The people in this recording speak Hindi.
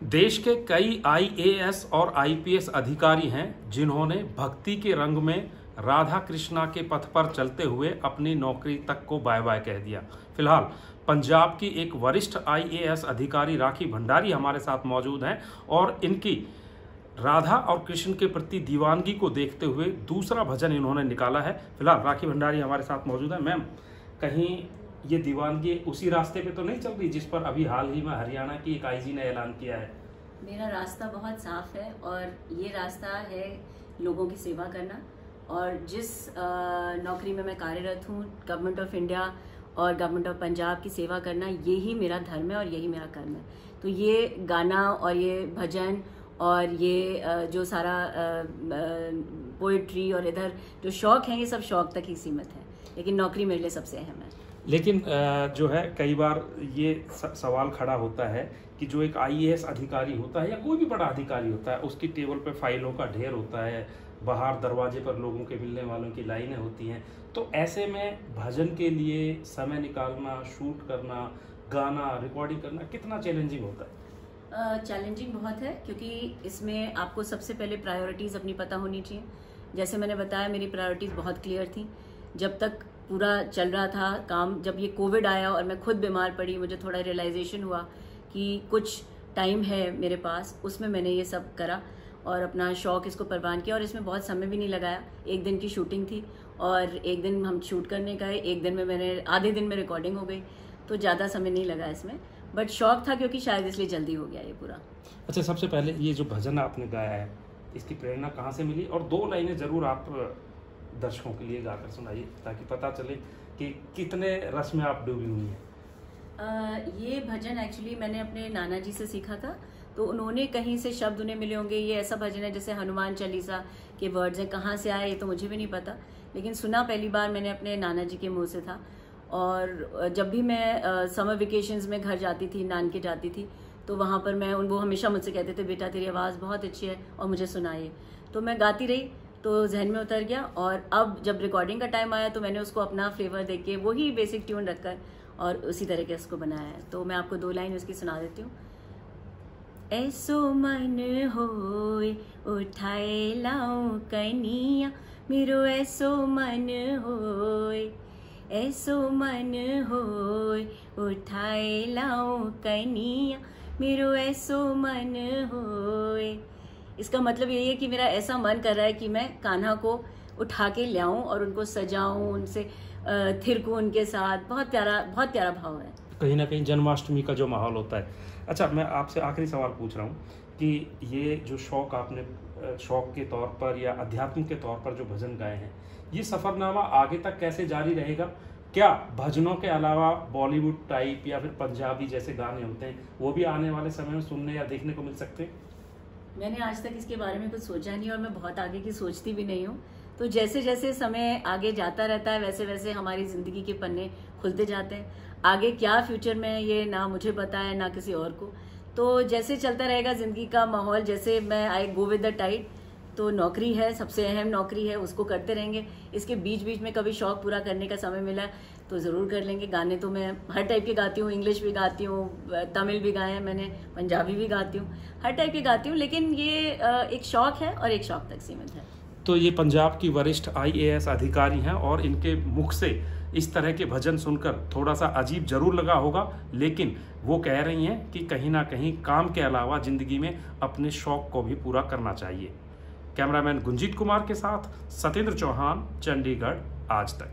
देश के कई आईएएस और आईपीएस अधिकारी हैं जिन्होंने भक्ति के रंग में राधा कृष्णा के पथ पर चलते हुए अपनी नौकरी तक को बाय बाय कह दिया। फिलहाल पंजाब की एक वरिष्ठ आईएएस अधिकारी राखी भंडारी हमारे साथ मौजूद हैं और इनकी राधा और कृष्ण के प्रति दीवानगी को देखते हुए दूसरा भजन इन्होंने निकाला है। फिलहाल राखी भंडारी हमारे साथ मौजूद है। मैम, कहीं ये दीवानगी उसी रास्ते पे तो नहीं चल रही जिस पर अभी हाल ही में हरियाणा की एक आईजी ने ऐलान किया है? मेरा रास्ता बहुत साफ है और ये रास्ता है लोगों की सेवा करना, और जिस नौकरी में मैं कार्यरत हूँ, गवर्नमेंट ऑफ इंडिया और गवर्नमेंट ऑफ पंजाब की सेवा करना, यही मेरा धर्म है और यही मेरा कर्म है। तो ये गाना और ये भजन और ये जो सारा पोइट्री और इधर जो शौक है, ये सब शौक तक ही सीमित है, लेकिन नौकरी मेरे लिए सबसे अहम है। लेकिन जो है कई बार ये सवाल खड़ा होता है कि जो एक आईएएस अधिकारी होता है या कोई भी बड़ा अधिकारी होता है, उसकी टेबल पे फाइलों का ढेर होता है, बाहर दरवाजे पर लोगों के मिलने वालों की लाइनें होती हैं। तो ऐसे में भजन के लिए समय निकालना, शूट करना, गाना रिकॉर्डिंग करना कितना चैलेंजिंग होता है? चैलेंजिंग बहुत है, क्योंकि इसमें आपको सबसे पहले प्रायोरिटीज़ अपनी पता होनी चाहिए। जैसे मैंने बताया, मेरी प्रायोरिटीज़ बहुत क्लियर थी जब तक पूरा चल रहा था काम। जब ये कोविड आया और मैं खुद बीमार पड़ी, मुझे थोड़ा रियलाइजेशन हुआ कि कुछ टाइम है मेरे पास, उसमें मैंने ये सब करा और अपना शौक इसको परवान किया। और इसमें बहुत समय भी नहीं लगाया, एक दिन की शूटिंग थी और एक दिन हम शूट करने गए, एक दिन में मैंने आधे दिन में रिकॉर्डिंग हो गई, तो ज़्यादा समय नहीं लगा इसमें। बट शौक था, क्योंकि शायद इसलिए जल्दी हो गया ये पूरा। अच्छा, सबसे पहले ये जो भजन आपने गाया है, इसकी प्रेरणा कहाँ से मिली? और 2 लाइनें जरूर आप दर्शकों के लिए गाकर सुनाइए ताकि पता चले कि कितने रस में आप डूबी हुई हैं। ये भजन एक्चुअली मैंने अपने नाना जी से सीखा था, तो उन्होंने कहीं से शब्द उन्हें मिले होंगे। ये ऐसा भजन है जैसे हनुमान चालीसा के वर्ड्स हैं, कहाँ से आए ये तो मुझे भी नहीं पता, लेकिन सुना पहली बार मैंने अपने नाना जी के मुंह से था। और जब भी मैं समर वेकेशंस में घर जाती थी, नानके जाती थी, तो वहाँ पर वो हमेशा मुझसे कहते थे, बेटा तेरी आवाज़ बहुत अच्छी है और मुझे सुनाइए। तो मैं गाती रही, तो जहन में उतर गया। और अब जब रिकॉर्डिंग का टाइम आया तो मैंने उसको अपना फ्लेवर देके वही बेसिक ट्यून रखकर और उसी तरह के उसको बनाया है। तो मैं आपको 2 लाइन उसकी सुना देती हूँ। ऐसो मन होए उठाए लाऊं कनिया, मेरो ऐसो मन होए, ऐसो मन होए उठाए लाऊं कनिया, मेरो ऐसो मन होए। इसका मतलब यही है कि मेरा ऐसा मन कर रहा है कि मैं कान्हा को उठा के ले आऊं और उनको सजाऊं, उनसे थिरकूं उनके साथ। बहुत प्यारा भाव है। कहीं ना कहीं जन्माष्टमी का जो माहौल होता है। अच्छा, मैं आपसे आखिरी सवाल पूछ रहा हूँ कि ये जो शौक आपने शौक के तौर पर या अध्यात्म के तौर पर जो भजन गाए हैं, ये सफ़रनामा आगे तक कैसे जारी रहेगा? क्या भजनों के अलावा बॉलीवुड टाइप या फिर पंजाबी जैसे गाने होते हैं, वो भी आने वाले समय में सुनने या देखने को मिल सकते हैं? मैंने आज तक इसके बारे में कुछ सोचा नहीं और मैं बहुत आगे की सोचती भी नहीं हूँ। तो जैसे जैसे समय आगे जाता रहता है, वैसे वैसे हमारी ज़िंदगी के पन्ने खुलते जाते हैं। आगे क्या फ्यूचर में, ये ना मुझे पता है ना किसी और को। तो जैसे चलता रहेगा ज़िंदगी का माहौल, जैसे मैं आई गो विद द टाइड। तो नौकरी है, सबसे अहम नौकरी है, उसको करते रहेंगे। इसके बीच बीच में कभी शौक पूरा करने का समय मिला तो ज़रूर कर लेंगे। गाने तो मैं हर टाइप के गाती हूँ, इंग्लिश भी गाती हूँ, तमिल भी गाए हैं मैंने, पंजाबी भी गाती हूँ, हर टाइप के गाती हूँ। लेकिन ये एक शौक है और एक शौक तक सीमित है। तो ये पंजाब की वरिष्ठ आईएएस अधिकारी हैं और इनके मुख से इस तरह के भजन सुनकर थोड़ा सा अजीब जरूर लगा होगा, लेकिन वो कह रही हैं कि कहीं ना कहीं काम के अलावा ज़िंदगी में अपने शौक को भी पूरा करना चाहिए। कैमरामैन गुंजीत कुमार के साथ सत्येंद्र चौहान, चंडीगढ़ आज तक।